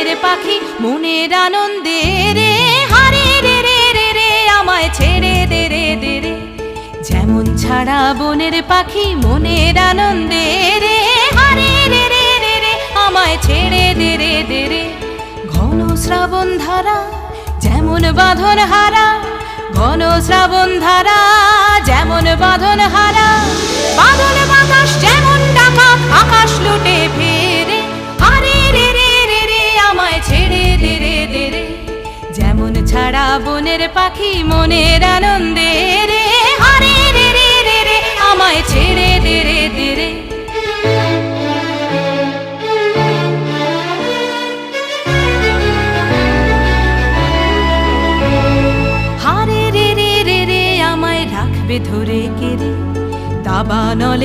বনের পাখি মনের আনন্দে রে, হারে রে রে রে রে আমায় ছেড়ে দে রে দে রে। যেমন ছাড়া বনের পাখি মনের আনন্দে রে, হারে রে রে রে রে আমায় ছেড়ে দে রে দে রে। ঘন শ্রাবণ ধারা যেমন বাঁধন হারা, ঘন শ্রাবণ ধারা যেমন বাঁধন হারা, বাদল বাতাস যেমন ডাকা আকাশ লুটে ফেরে, হারে রে রে রে রে আমায় ছেড়ে দে রে দে রে। যেমন ছাড়া বনের পাখি মনের আনন্দে রে, হারে রে রে রে রে আমায় ছেড়ে দে রে দে রে। হারে রে রে রে রে আমায় রাখবে ধরে কেড়ে, দাবানলে